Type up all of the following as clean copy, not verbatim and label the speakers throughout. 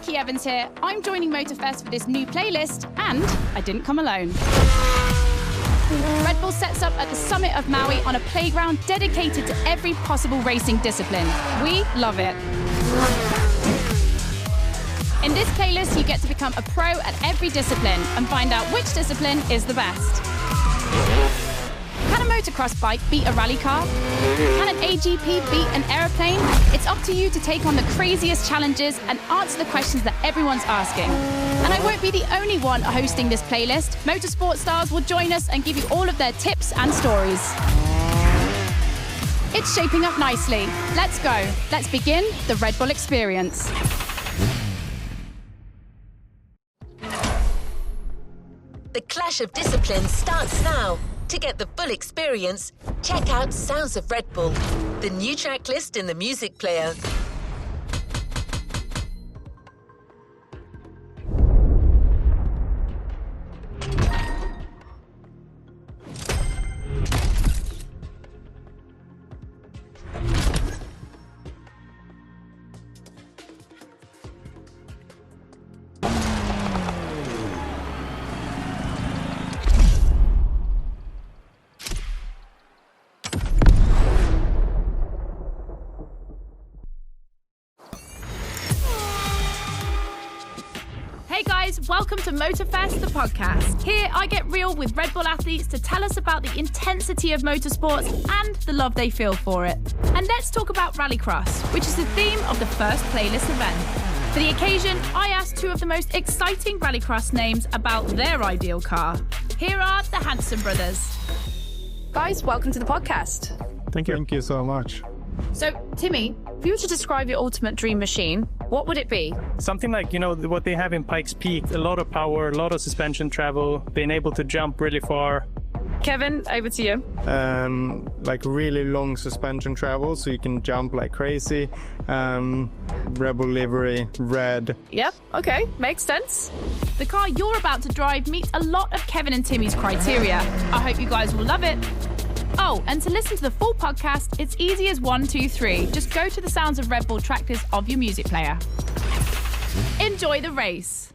Speaker 1: Becky Evans here. I'm joining Motorfest for this new playlist, and I didn't come alone. Red Bull sets up at the summit of Maui on a playground dedicated to every possible racing discipline. We love it. In this playlist, you get to become a pro at every discipline and find out which discipline is the best. Can a motocross bike beat a rally car? Can an AGP beat an aeroplane? It's up to you to take on the craziest challenges and answer the questions that everyone's asking. And I won't be the only one hosting this playlist. Motorsport stars will join us and give you all of their tips and stories. It's shaping up nicely. Let's go. Let's begin the Red Bull experience.
Speaker 2: The clash of disciplines starts now. To get the full experience, check out Sounds of Red Bull, the new track list in the music player.
Speaker 1: Hey guys, welcome to Motorfest, the podcast. Here I get real with Red Bull athletes to tell us about the intensity of motorsports and the love they feel for it. And let's talk about Rallycross, which is the theme of the first playlist event. For the occasion, I asked two of the most exciting Rallycross names about their ideal car. Here are the Hanson brothers. Guys, welcome to the podcast.
Speaker 3: Thank you.
Speaker 4: Thank you so much.
Speaker 1: So, Timmy, if you were to describe your ultimate dream machine, what would it be?
Speaker 3: Something like, what they have in Pikes Peak, a lot of power, a lot of suspension travel, being able to jump really far.
Speaker 1: Kevin, over to you.
Speaker 4: Like really long suspension travel, so you can jump like crazy. Red Bull livery, red.
Speaker 1: Yep, okay, makes sense. The car you're about to drive meets a lot of Kevin and Timmy's criteria. I hope you guys will love it. Oh, and to listen to the full podcast, it's easy as 1, 2, 3. Just go to the Sounds of Red Bull track list of your music player. Enjoy the race.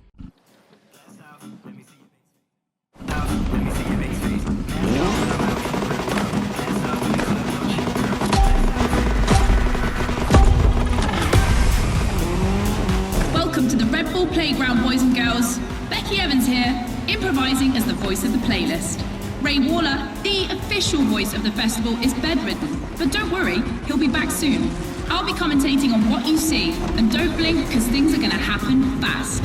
Speaker 1: Welcome to the Red Bull Playground, boys and girls. Becky Evans here, improvising as the voice of the playlist. Ray Waller, the official voice of the festival, is bedridden, but don't worry, he'll be back soon. I'll be commentating on what you see, and don't blink because things are going to happen fast.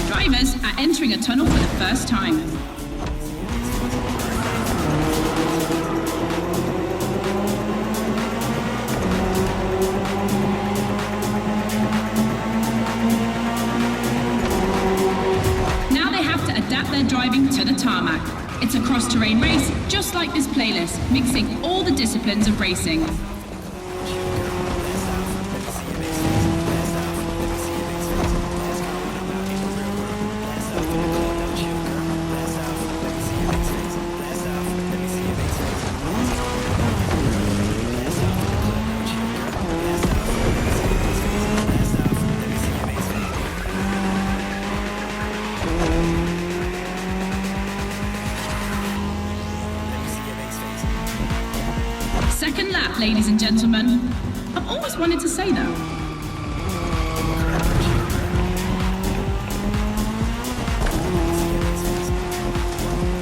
Speaker 1: Drivers are entering a tunnel for the first time. Now they have to adapt their driving to the tarmac. It's a cross-terrain race, just like this playlist, mixing all the disciplines of racing. Second lap, ladies and gentlemen. I've always wanted to say that.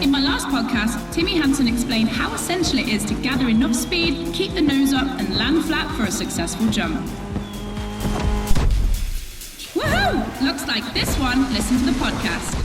Speaker 1: In my last podcast, Timmy Hansen explained how essential it is to gather enough speed, keep the nose up, and land flat for a successful jump. Woohoo! Looks like this one. Listen to the podcast.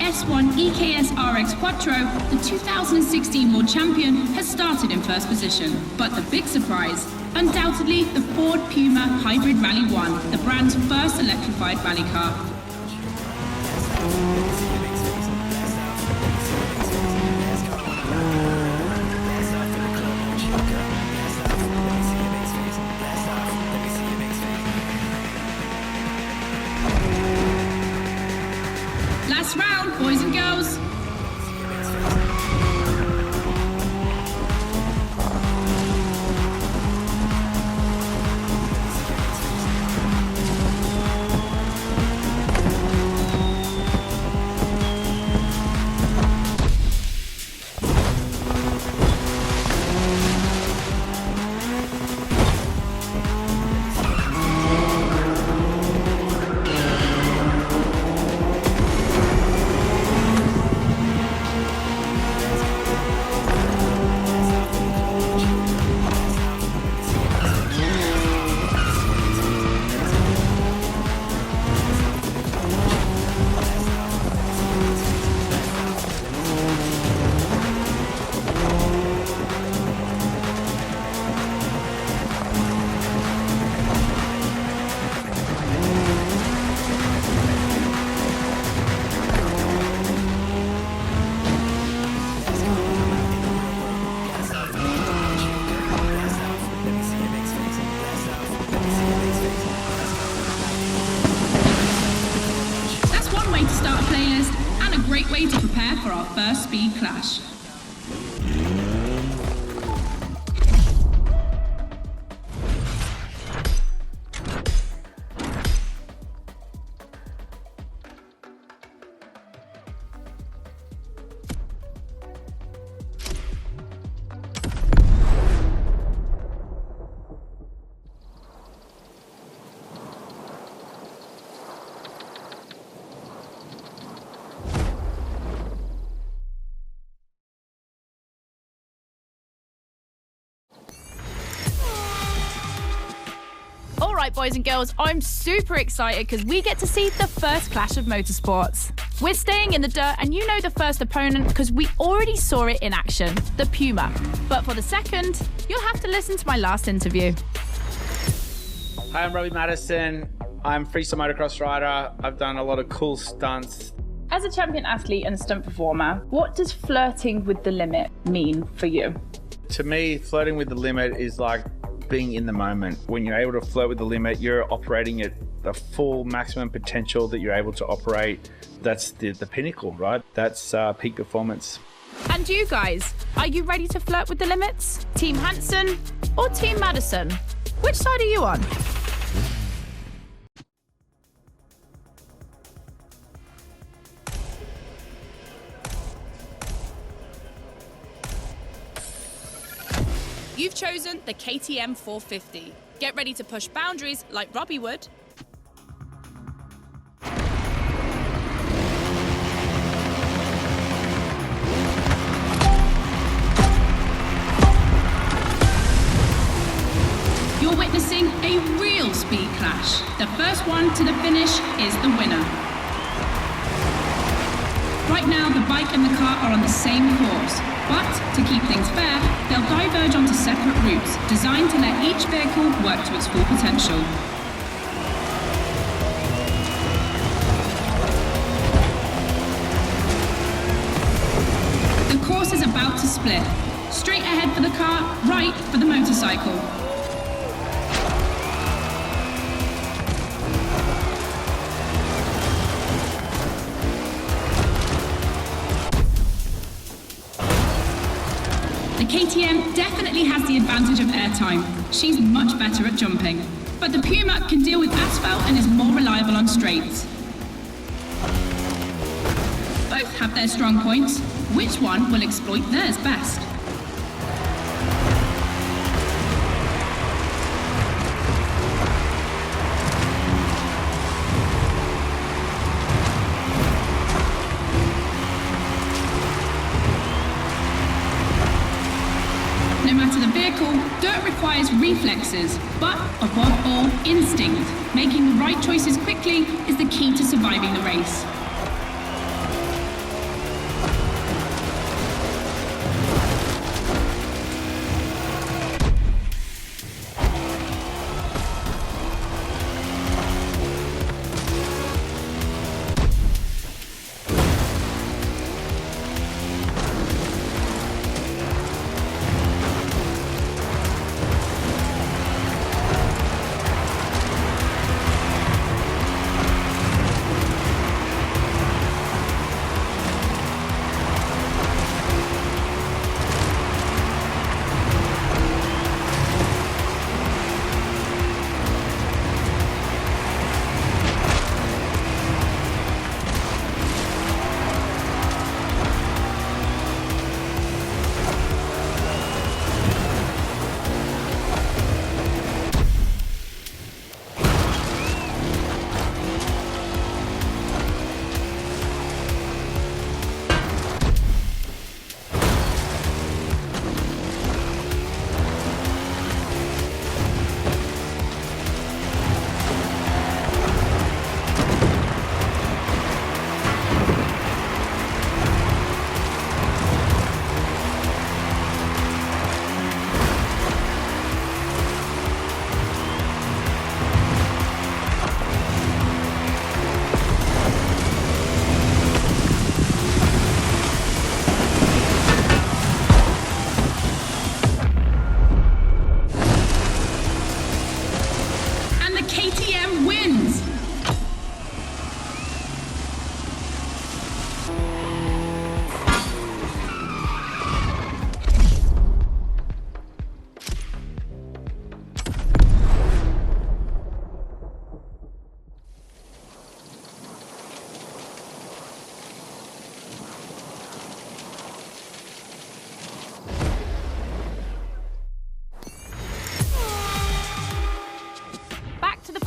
Speaker 5: S1 EKS RX Quattro, the 2016 World Champion has started in first position. But the big surprise, undoubtedly the Ford Puma Hybrid Rally 1, the brand's first electrified rally car. Last round, boys and girls. Great way to prepare for our first speed clash.
Speaker 1: Right, boys and girls, I'm super excited because we get to see the first clash of motorsports. We're staying in the dirt and you know the first opponent because we already saw it in action, the Puma. But for the second, you'll have to listen to my last interview.
Speaker 6: Hi, I'm Robbie Madison. I'm freestyle motocross rider. I've done a lot of cool stunts.
Speaker 1: As a champion athlete and stunt performer, what does flirting with the limit mean for you?
Speaker 6: To me, flirting with the limit is like being in the moment. When you're able to flirt with the limit, you're operating at the full maximum potential that you're able to operate. That's the pinnacle, right? That's peak performance.
Speaker 1: And you guys, are you ready to flirt with the limits? Team Hansen or Team Madison? Which side are you on? You've chosen the KTM 450. Get ready to push boundaries like Robbie would.
Speaker 5: You're witnessing a real speed clash. The first one to the finish is the winner. Right now, the bike and the car are on the same course. But, to keep things fair, they'll diverge onto separate routes, designed to let each vehicle work to its full potential. The course is about to split. Straight ahead for the car, right for the motorcycle. The KTM definitely has the advantage of airtime. She's much better at jumping. But the Puma can deal with asphalt and is more reliable on straights. Both have their strong points. Which one will exploit theirs best? No matter the vehicle, dirt requires reflexes, but above all, instinct. Making the right choices quickly is the key to surviving the race.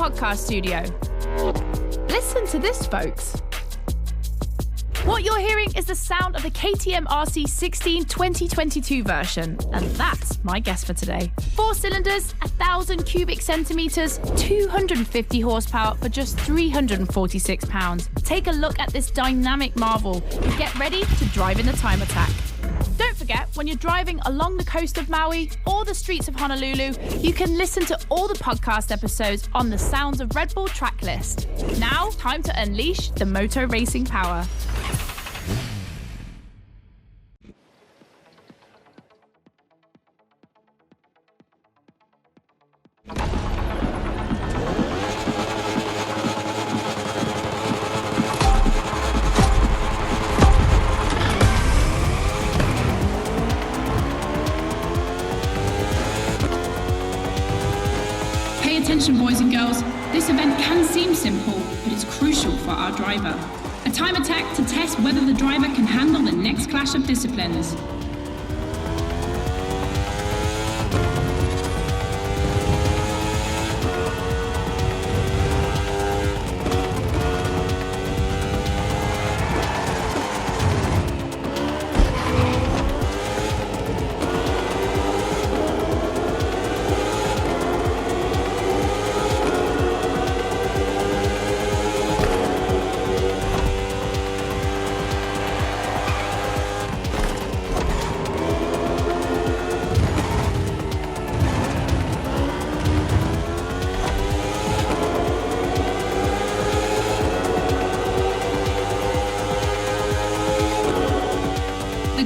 Speaker 1: podcast studio. Listen to this, folks. What you're hearing is the sound of the KTM RC16 2022 version, and that's my guess for today. 4 cylinders, 1,000 cubic centimetres, 250 horsepower for just 346 pounds. Take a look at this dynamic marvel and get ready to drive in the time attack. Don't forget, when you're driving along the coast of Maui or the streets of Honolulu, you can listen to all the podcast episodes on the Sounds of RedBull track list. Now, time to unleash the moto racing power.
Speaker 5: Attention boys and girls, this event can seem simple, but it's crucial for our driver. A time attack to test whether the driver can handle the next clash of disciplines.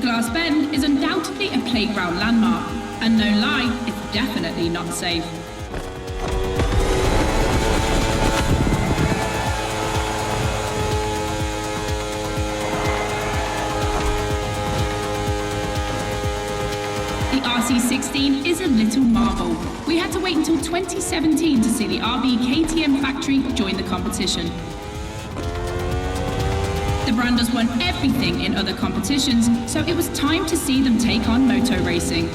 Speaker 5: Glass Bend is undoubtedly a playground landmark, and no lie, it's definitely not safe. The RC16 is a little marvel. We had to wait until 2017 to see the RB KTM factory join the competition. The brand has won everything in other competitions, so it was time to see them take on moto racing.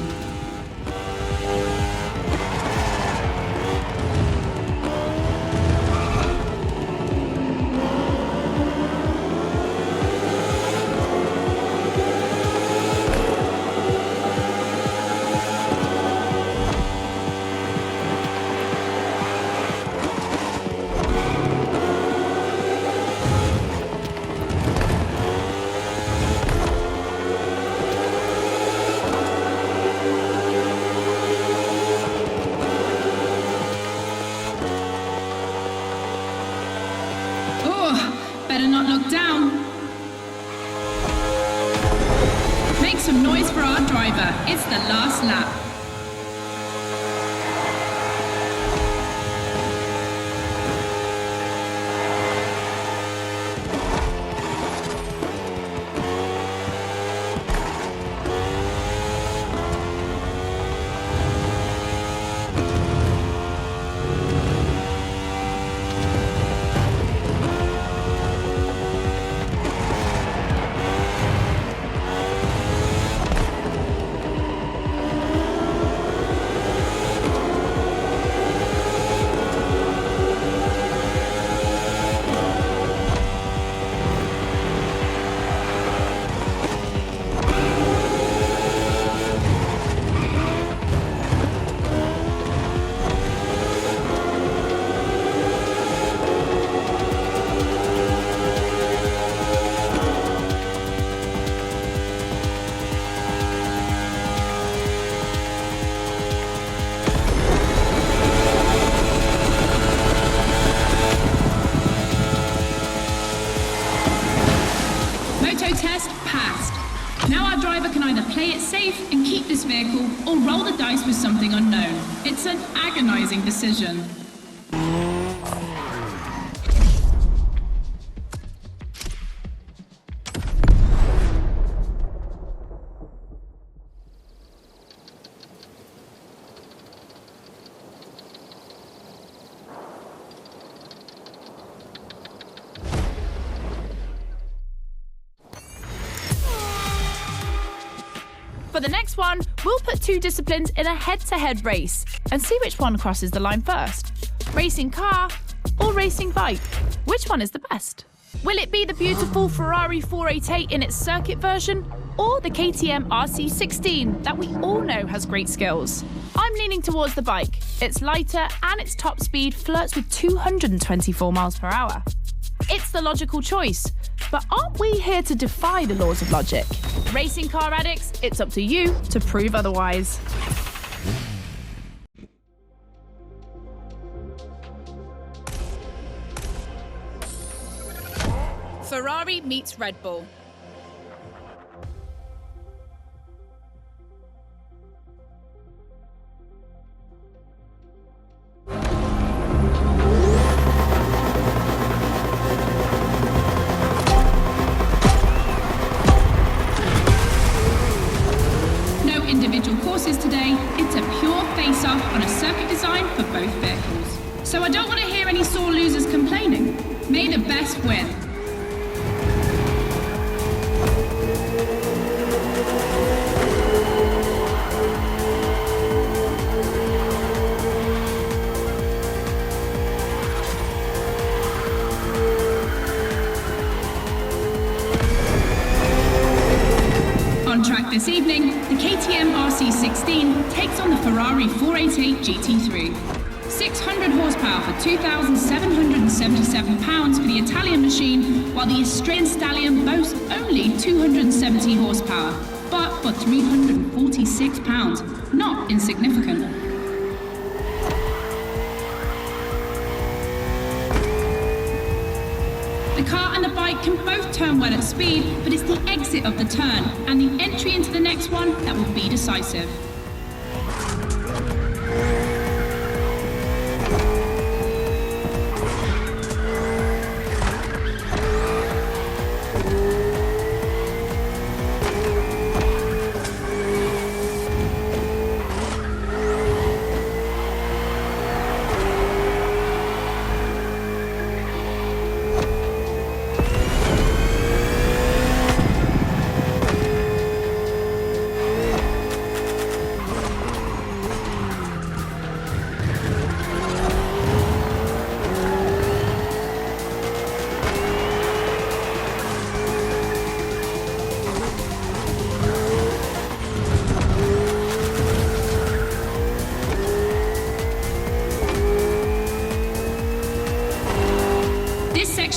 Speaker 5: Better not look down. Make some noise for our driver. It's the last lap. Test passed. Now our driver can either play it safe and keep this vehicle or roll the dice with something unknown. It's an agonizing decision.
Speaker 1: For the next one, we'll put 2 disciplines in a head-to-head race and see which one crosses the line first. Racing car or racing bike? Which one is the best? Will it be the beautiful Ferrari 488 in its circuit version, or the KTM RC16 that we all know has great skills? I'm leaning towards the bike. It's lighter and its top speed flirts with 224 miles per hour. It's the logical choice, but aren't we here to defy the laws of logic? Racing car addicts, it's up to you to prove otherwise. Ferrari meets Red Bull.
Speaker 5: No individual courses today. It's a pure face-off on a circuit design for both vehicles. So I don't want to hear any sore losers complaining. May the best win. On track this evening, the KTM RC16 takes on the Ferrari 488 GT3. 600 horsepower for 2,777 pounds for the Italian machine, while the Austrian Stallion boasts only 270 horsepower, but for 346 pounds, not insignificant. The car and the bike can both turn well at speed, but it's the exit of the turn and the entry into the next one that will be decisive.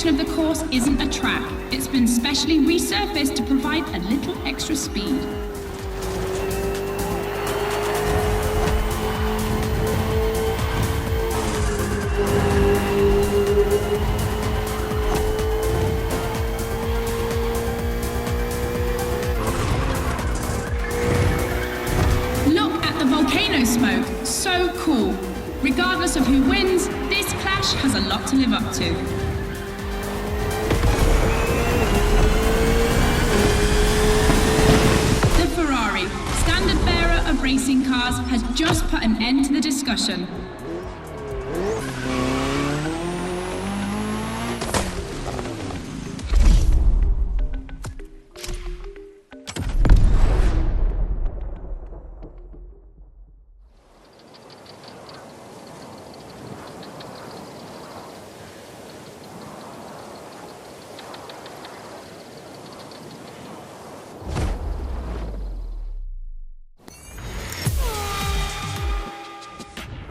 Speaker 5: Of the course isn't a track. It's been specially resurfaced to provide a little extra speed. Look at the volcano smoke. So cool. Regardless of who wins, this clash has a lot to live up to. Racing cars has just put an end to the discussion.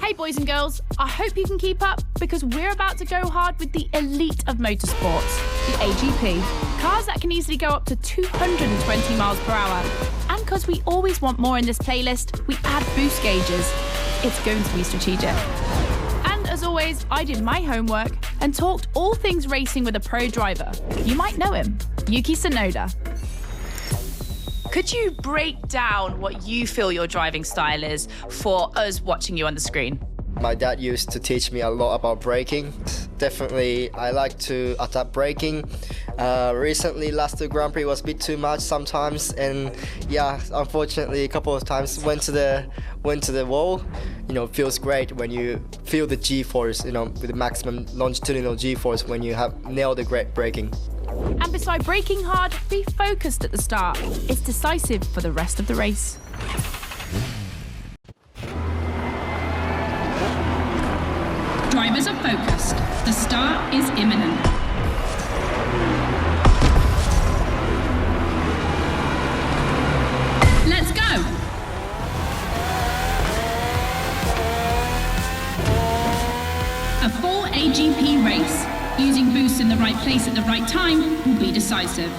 Speaker 1: Hey boys and girls, I hope you can keep up because we're about to go hard with the elite of motorsports, the AGP. Cars that can easily go up to 220 miles per hour. And because we always want more in this playlist, we add boost gauges. It's going to be strategic. And as always, I did my homework and talked all things racing with a pro driver. You might know him, Yuki Tsunoda.
Speaker 7: Could you break down what you feel your driving style is for us watching you on the screen?
Speaker 8: My dad used to teach me a lot about braking. Definitely, I like to adapt braking. Recently, last two Grand Prix was a bit too much sometimes, and yeah, unfortunately, a couple of times went to the wall. You know, it feels great when you feel the G-force, you know, with the maximum longitudinal G-force when you have nailed the great braking.
Speaker 1: And beside braking hard, be focused at the start. It's decisive for the rest of the race.
Speaker 5: Drivers Drivers are focused. The start is imminent. Let's go! A full AGP race. Using boosts in the right place at the right time will be decisive.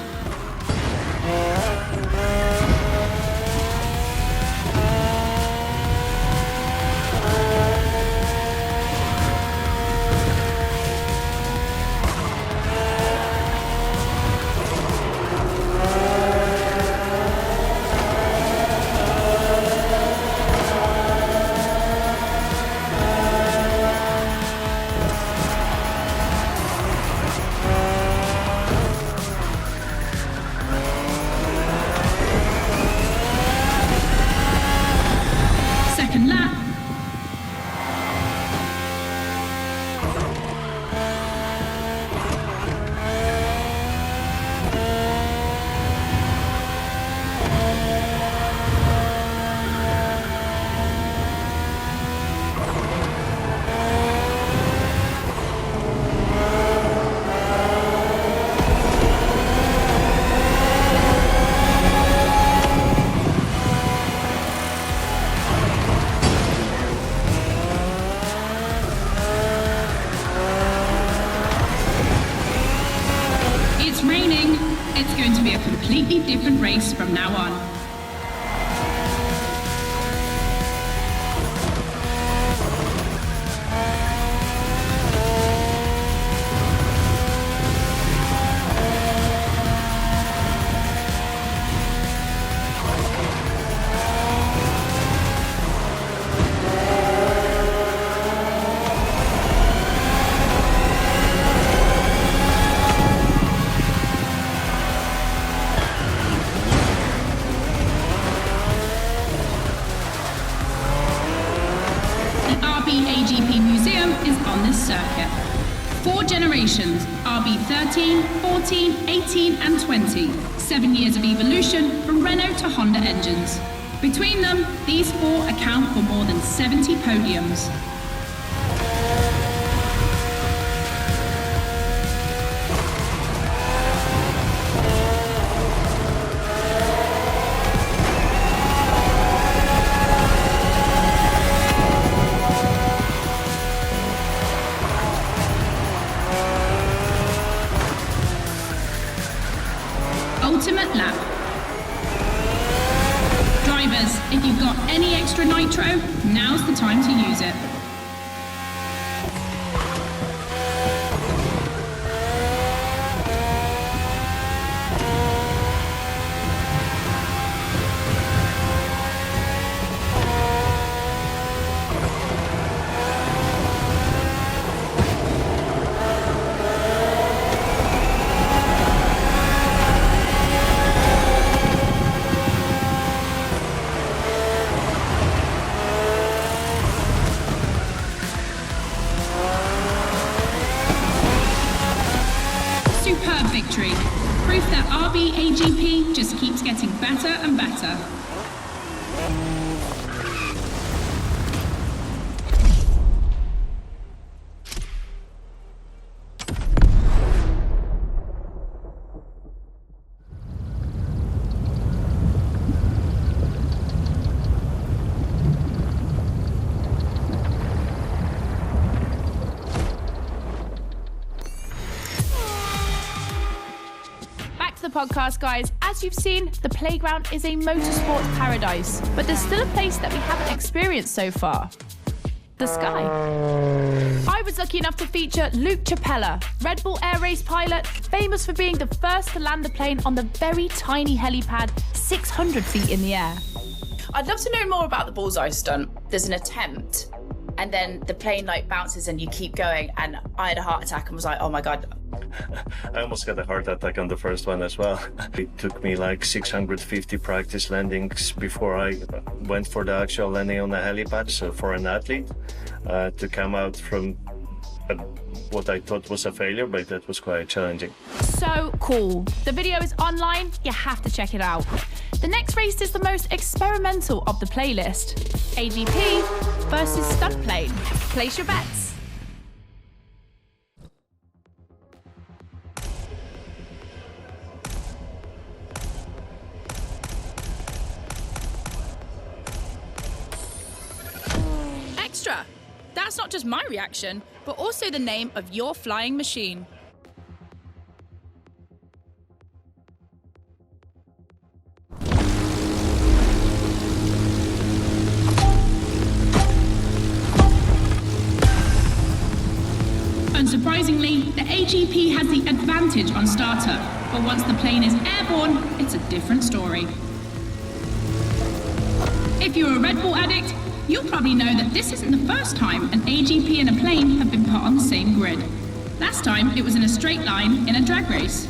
Speaker 5: It's going to be a completely different race from now on. Circuit. 4 generations, RB13, 14, 18 and 20. 7 years of evolution from Renault to Honda engines. Between them, these 4 account for more than 70 podiums. Ultimate lap. Drivers, if you've got any extra nitro, now's the time to use it. Superb victory. Proof that RB AGP just keeps getting better and better.
Speaker 1: The podcast, guys. As you've seen, the playground is a motorsports paradise, but there's still a place that we haven't experienced so far. The sky. I was lucky enough to feature Luke Chapella, Red Bull Air Race pilot, famous for being the first to land the plane on the very tiny helipad 600 feet in the air.
Speaker 7: I'd love to know more about the bullseye stunt. There's an attempt, and then the plane like bounces and you keep going, and I had a heart attack and was like, oh my God.
Speaker 9: I almost got a heart attack on the first one as well. It took me like 650 practice landings before I went for the actual landing on the helipad. So for an athlete to come out from what I thought was a failure, but that was quite challenging.
Speaker 1: So cool. The video is online. You have to check it out. The next race is the most experimental of the playlist. AGP versus stunt plane. Place your bets.
Speaker 5: that's not just my reaction, but also the name of your flying machine. Unsurprisingly, the AGP has the advantage on startup, but once the plane is airborne, it's a different story. If you're a Red Bull addict, you'll probably know that this isn't the first time an AGP and a plane have been put on the same grid. Last time, it was in a straight line in a drag race.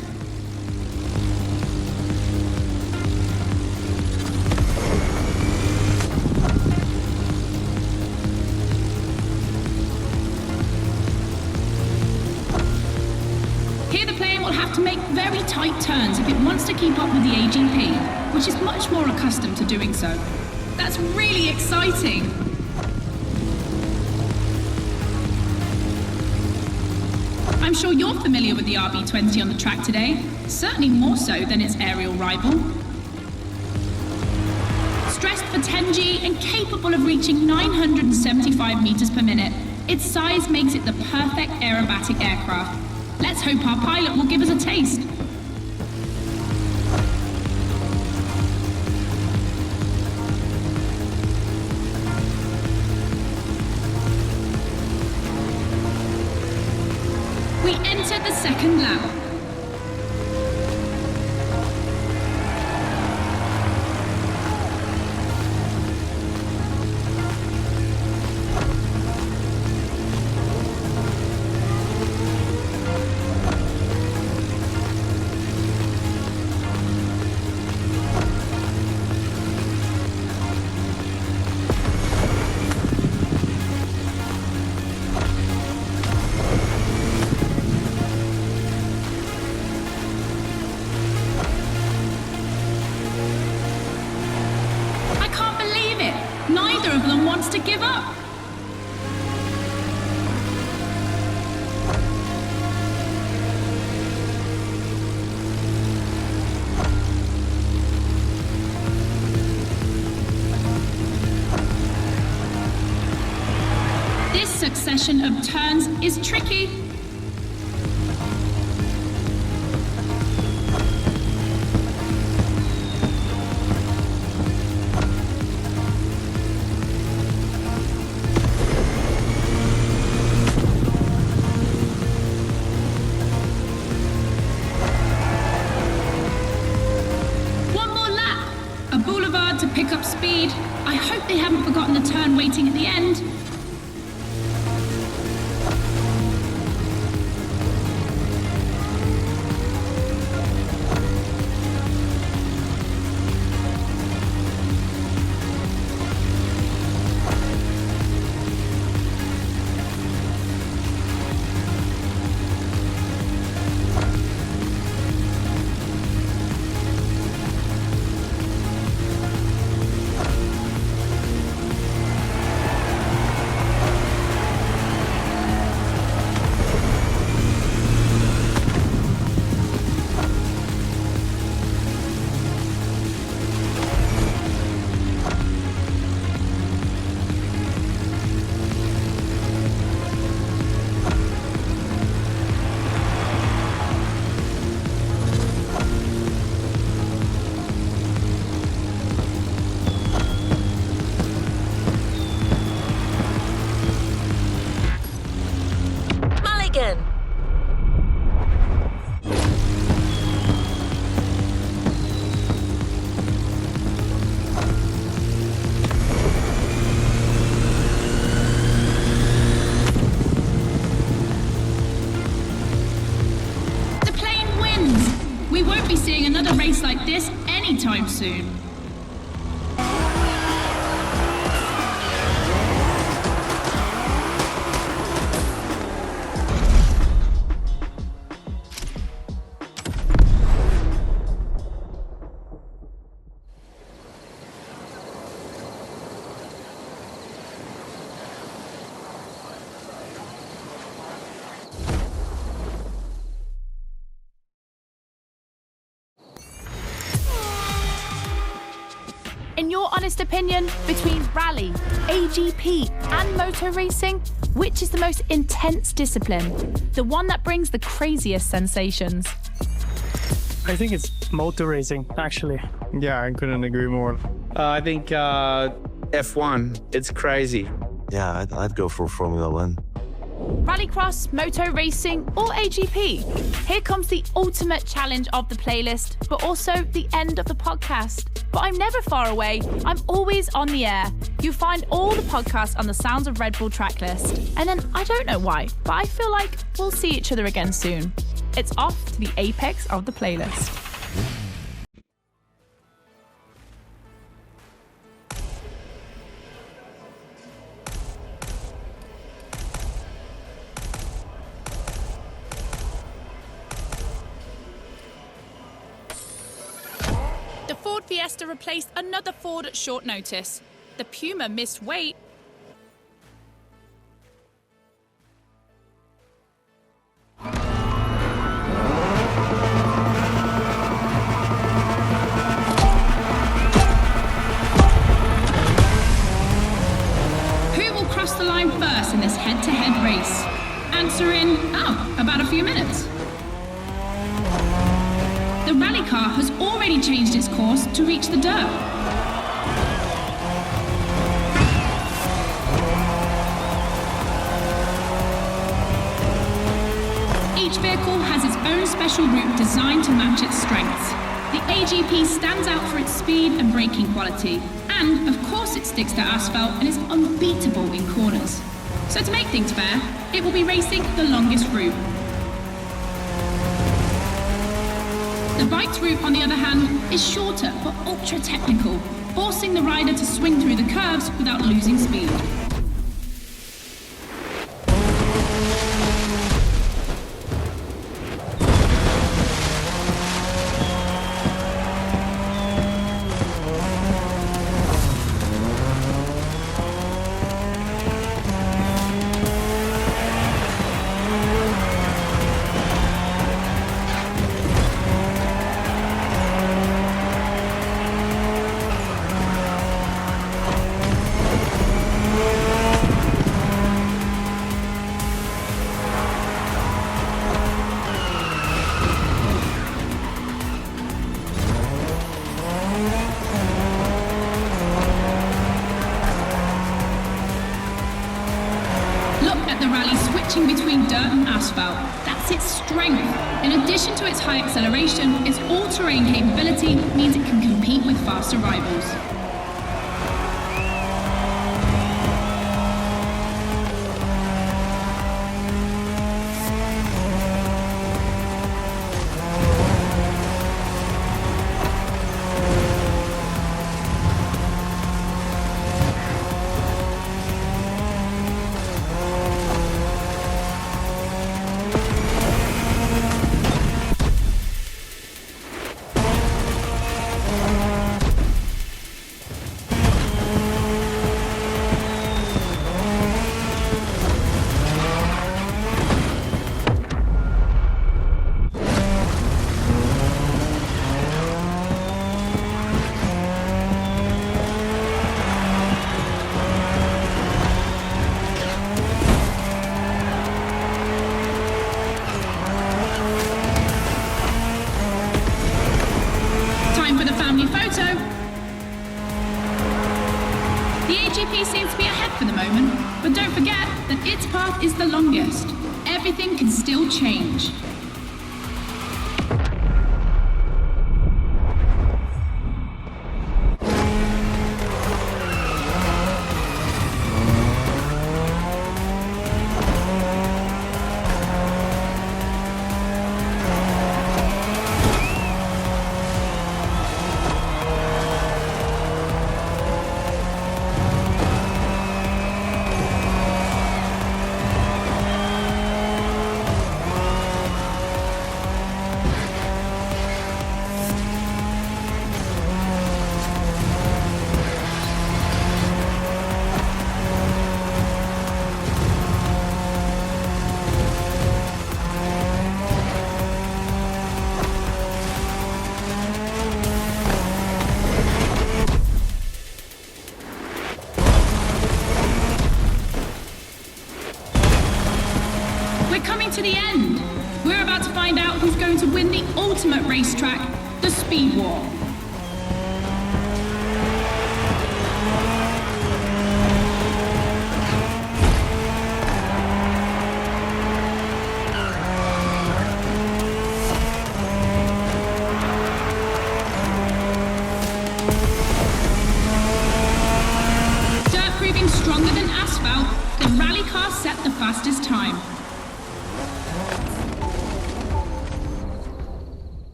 Speaker 5: Here the plane will have to make very tight turns if it wants to keep up with the AGP, which is much more accustomed to doing so. That's really exciting! I'm sure you're familiar with the RB20 on the track today, certainly more so than its aerial rival. Stressed for 10G and capable of reaching 975 meters per minute, its size makes it the perfect aerobatic aircraft. Let's hope our pilot will give us a taste. We enter the second lap. Neither of them wants to give up. This succession of turns is tricky. To pick up speed. I hope they haven't forgotten the turn waiting at the end. Seeing another race like this anytime soon.
Speaker 1: In your honest opinion, between rally, AGP, and motor racing, which is the most intense discipline? The one that brings the craziest sensations?
Speaker 3: I think it's motor racing, actually.
Speaker 4: Yeah, I couldn't agree more.
Speaker 6: I think F1. It's crazy.
Speaker 10: Yeah, I'd go for Formula One.
Speaker 1: Rallycross, moto racing, or AGP? Here comes the ultimate challenge of the playlist, but also the end of the podcast. But I'm never far away. I'm always on the air. You find all the podcasts on the Sounds of Red Bull track list. And then I don't know why, but I feel like we'll see each other again soon. It's off to the apex of the playlist. The Ford Fiesta replaced another Ford at short notice. The Puma missed weight.
Speaker 5: Who will cross the line first in this head-to-head race? Answer in, about a few minutes. The rally car has already changed its course to reach the dirt. Each vehicle has its own special route designed to match its strengths. The AGP stands out for its speed and braking quality, and of course it sticks to asphalt and is unbeatable in corners. So to make things fair, it will be racing the longest route. The bike's route, on the other hand, is shorter but ultra-technical, forcing the rider to swing through the curves without losing speed. Between dirt and asphalt. That's its strength. In addition to its high acceleration, its all-terrain capability means it can compete with faster rivals. Seems to be ahead for the moment, but don't forget that its path is the longest. Everything can still change. racetrack, the Speed War.